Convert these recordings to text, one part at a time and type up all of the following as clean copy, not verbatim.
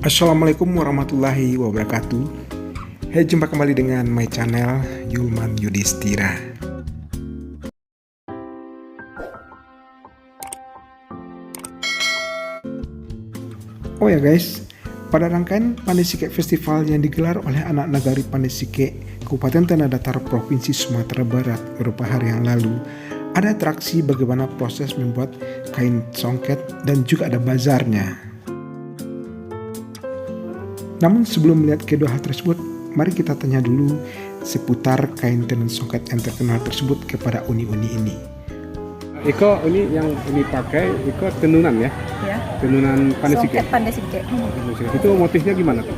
Assalamualaikum warahmatullahi wabarakatuh. Jumpa kembali dengan my channel Yulman Yudhistira. Oh ya guys, pada rangkaian Pandai Sike Festival yang digelar oleh anak nagari Pandai Sike Kabupaten Tanah Datar Provinsi Sumatera Barat beberapa hari yang lalu, ada atraksi bagaimana proses membuat kain songket dan juga ada bazarnya. Namun sebelum melihat kedua hal tersebut, mari kita tanya dulu seputar kain tenun songket yang terkenal tersebut kepada uni-uni ini. Iko ini yang ini pakai, Iko tenunan ya? Ya. Tenunan Pandai Sike. Songket Pandai Sike. Itu motifnya gimana tuh?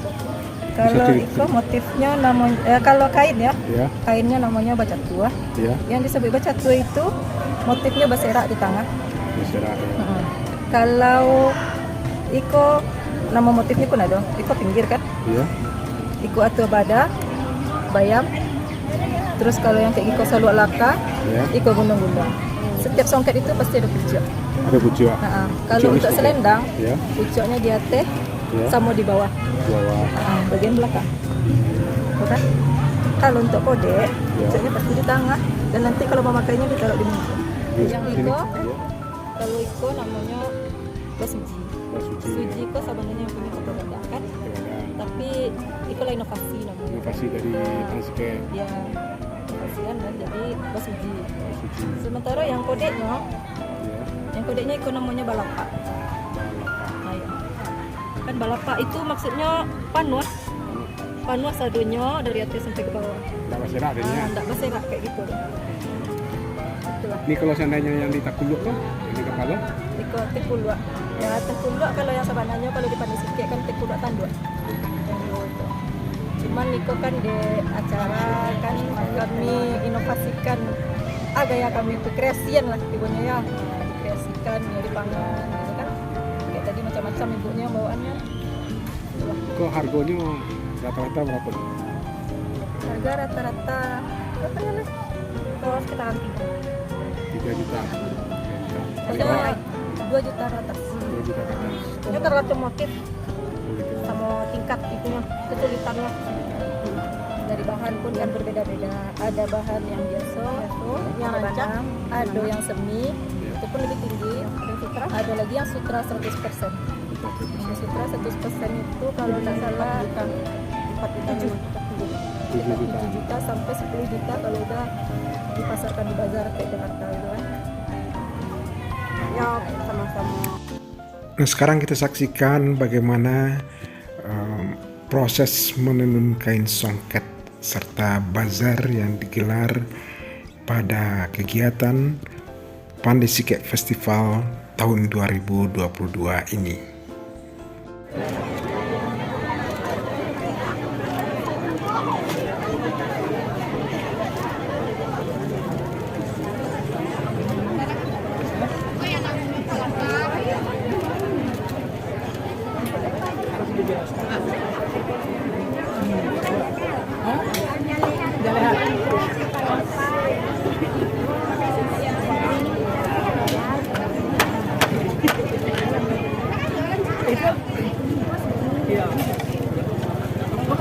Kalau Iko motifnya namanya, kalau kain ya, kainnya namanya baca tua. Ya. Yang disebut baca tua itu motifnya baserak di tengah. Baserak. Ya. Kalau Iko nama motifnya pun ada. Iko pinggir kan? Iya. Iko atua bada, bayam. Terus kalau yang kayak Iko saluk laka, Iko gunung-gunung. Setiap songket itu pasti ada pucuk. Ada pucuk. Kalau untuk selendang, pucuknya di atas, sama di bawah. Bagian belakang. Bukan? Kalau untuk kode, pucuknya pasti di tengah. Dan nanti kalau memakainya ditaruh di muka. Yang Iko, kalau Iko namanya basuji. Suji Iko sebenarnya punya foto benda kan? Tapi Iko lah inovasi namanya. Inovasi dari Pandai Sike. Ya, inovasian dan jadi basuji. Sementara yang kodenya, Iko namanya balapa. Kan balapa itu maksudnya panuah sadunya dari atas sampai ke bawah. Tidak baserak adanya. Tidak baserak kayak gitu. Itulah. Ini kalau seandainya yang di Takuluk tuh, yang di kepala? Iko Tekuluk. Ya Tekuluk kalau yang sebenarnya kalau di Pandai Sike kan Tekuluk tanduk. Cuman Iko kan di acara kan kami inovasikan gaya kami itu kreasian lah ibunya ya, kreasikan ya di pangan gitu kan, kayak tadi macam-macam ibunya bawaannya. Kok harganya rata-rata berapa? Harga rata-rata berapa ya mas? Kalau sekitaran 3 juta. Maksudnya 2 juta atas. 2 juta atas. Ini tergantung motif sama tingkat itunya, kesulitannya. Dari bahan pun kan berbeda-beda. Ada bahan yang biasa, yang rancang, ada yang semi, itu pun lebih tinggi. Ada lagi yang sutra 100%. Yang sutra 100% itu kalau tidak salah 4 juta sampai 10 juta kalau udah dipasarkan di bazar kayak Jakarta gitu kan. Ya sama-sama. Nah sekarang kita saksikan bagaimana proses menenun kain songket serta bazar yang digelar pada kegiatan Pandai Sike Festival tahun 2022 ini.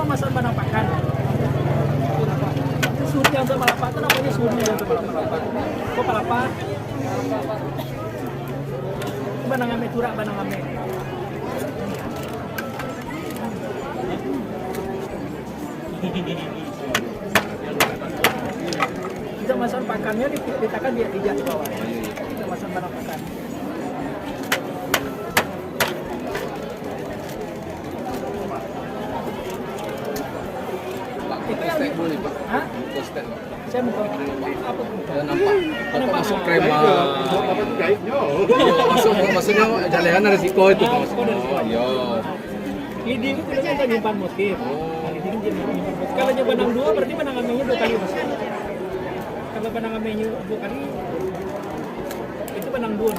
Masak banapakan. Suri yang sama palapa itu namanya suri yang sama palapa. Kok palapa? Banangame turak banangame. Kita masak pakannya ditakan biar tidak di bawah. Kita masak banapakan. Itu yang boleh Pak. Hah? Saya mau apa tuh? Nampak masuk krema. Maksudnya jalehan resiko itu Pak. Iya. Lidi itu kan nyimpan motif. Lidi kan nyimpan motif. Kalau nyoba benang 2 berarti benang amenya 2 kali Mas. Kalau benang amenya 2 kali itu benang 2.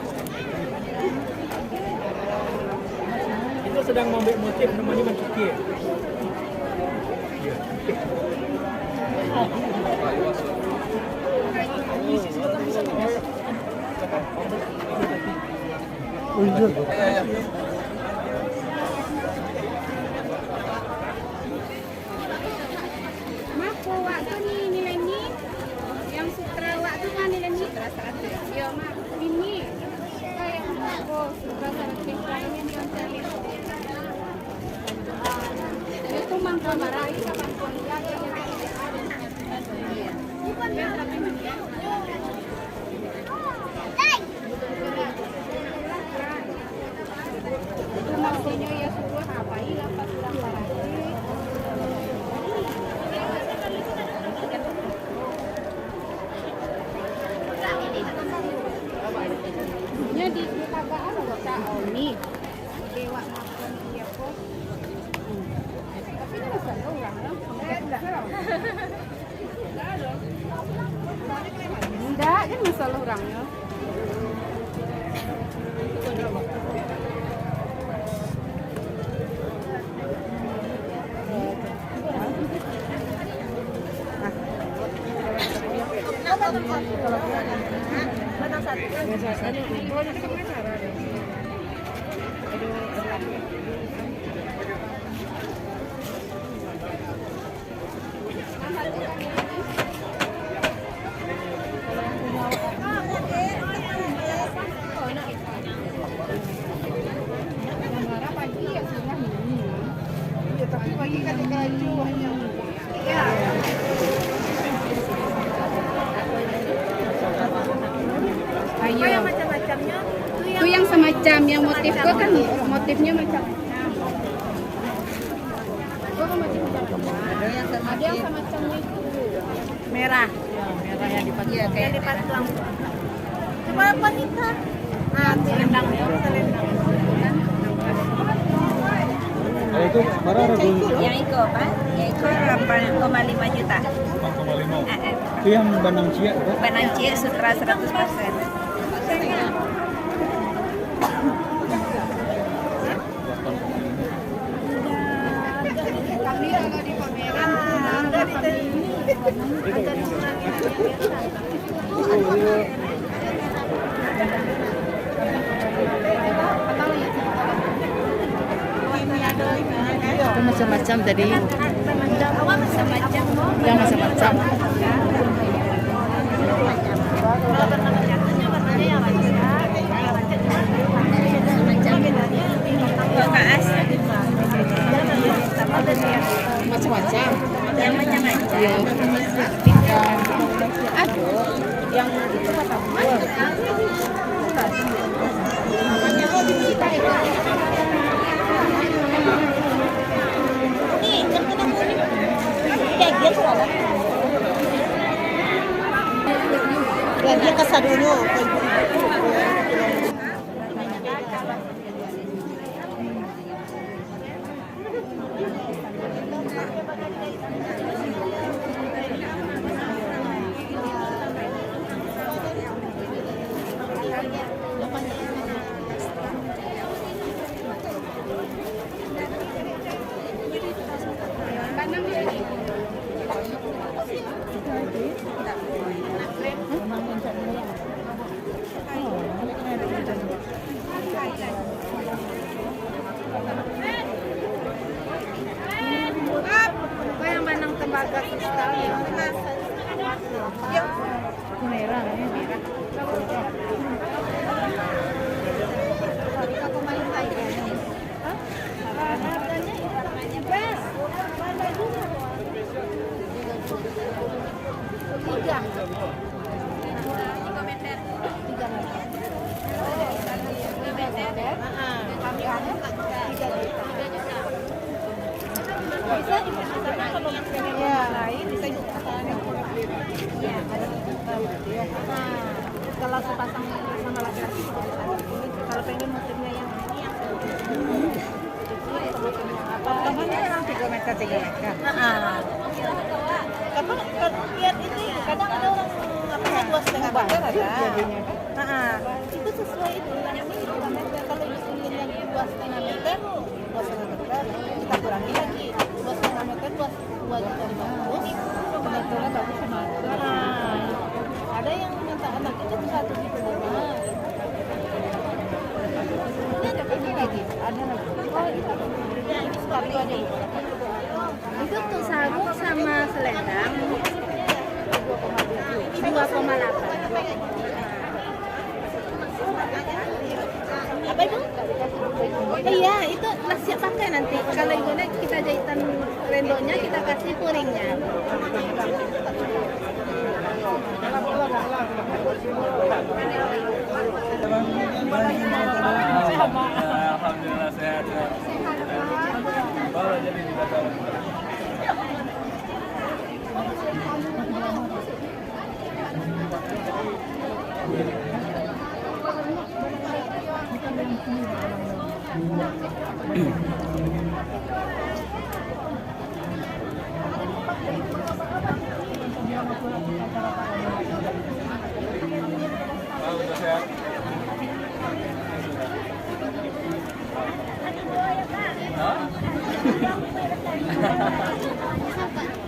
Itu sedang membuat motif namanya mencukir. di Tagaan loh Kak Oni. Dewa makan dia kok. Tapi ini ada orang ya? Enggak, kan masalah orangnya. Tapi pagi kan dikaju hanya. Ayo. Yang macam-macamnya. Itu yang semacam yang motif gua kan motifnya macam-macam. Gua kan macam-macam. Ada yang semacamnya itu merah. Merah yang dipakai. Iya, kayak dipakai lampu. Cuma wanita. Nah, selendang ya, selendang. Itu berapa harganya? Yang itu apa? Yang itu 8,5 juta. 8,5. Itu yang Banang Cia, Pak? Banang Cia Sutra 100%. Kami kalau di pameran ada Itu macam-macam tadi. Ya macam-macam. Macam-macam. Yang macam-macam. Aduh, yang itu kata Dia kasar dulu. yang Banang tembaga kristal ya. Merah, merah. Aku main lagi. Tiga. Bisa dipesan kalau misalnya lain bisa dipesan. Iya, ada kalau sepasang sama laki-laki kalau pengen motifnya yang ini yang Potongannya yang 3 meter 3 meter. Kalau lihat ini kadang ada orang apa 2,5 meter ada. Itu sesuai itu. Yang ini 2 meter. Kalau ingin yang 2,5 meter, 2,5 meter kita kurangi lagi 2,5 meter 2,5 Kebetulan bagus sama. ada yang minta anak itu 1,5. ini ada ini lagi. Ada lagi. Oh, Ini sekali aja. itu tuh sabuk sama selendang 2,8. Apa itu? Iya, itu lah siap pakai nanti. Kalau ibunya kita jahitan rendonya, kita kasih puringnya. Alhamdulillah sehat. Kalau jadi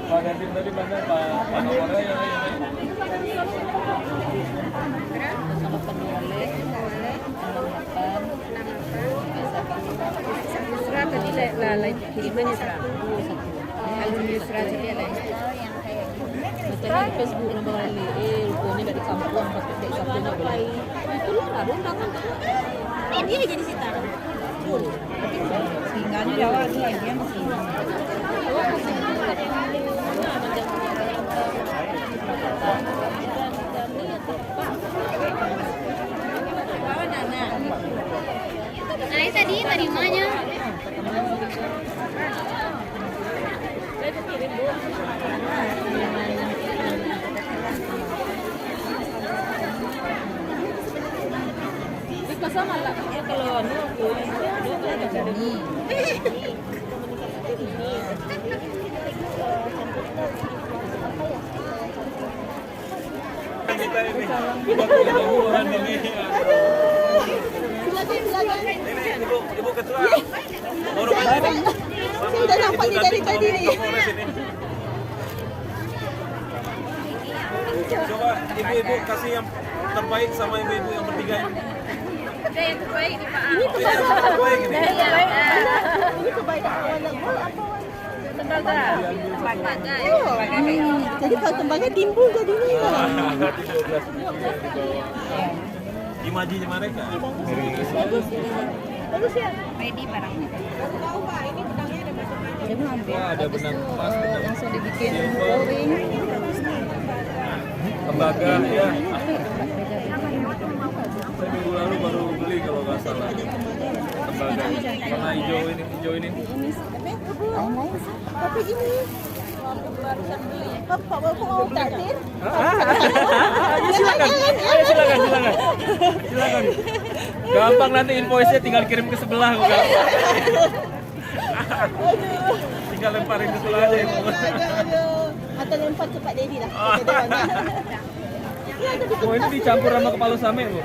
Pak Gantim tadi mana Pak Kapolres ya? Yusra tadi lain kirimannya Yusra. Alun Yusra tadi lain. Katanya di Facebook nama kali, rupanya dari kampung pakai dari satunya boleh. Itu lah ada undangan. Dia jadi sitar. Singgahnya Jawa dia masih. Nah, tadi tarimanya. Sama lah ya kalau Ibu ketua. Saya udah nampak dia dari tadi nih. Coba ibu-ibu kasih yang terbaik sama ibu-ibu yang bertiga ini. yang terbaik nih Pak. Ini Terbaik ini. Ini kebaikan warna gol apa Tembaga. jadi kalau tembaga timbul jadinya. Imajinya mereka. Bagus ya. Ready barangnya. Wah, ada benang emas, benang Langsung dibikin flooring. tembaga ya. Saya minggu lalu baru beli kalau nggak salah. Tembaga warna hijau ini. Tapi ini Bapak mau takdir? Silakan. Gampang nanti invoice-nya tinggal kirim ke sebelah kok. Tinggal lemparin ke sebelah aja ibu. Atau lempar ke Pak Dedi lah. Oh ini dicampur sama kepala same bu.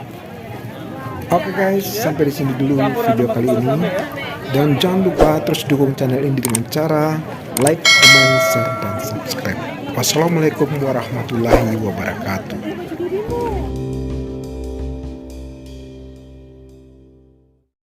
Oke guys, sampai di sini dulu video kali ini. Dan jangan lupa terus dukung channel ini dengan cara like, comment, share, dan subscribe. Wassalamualaikum warahmatullahi wabarakatuh.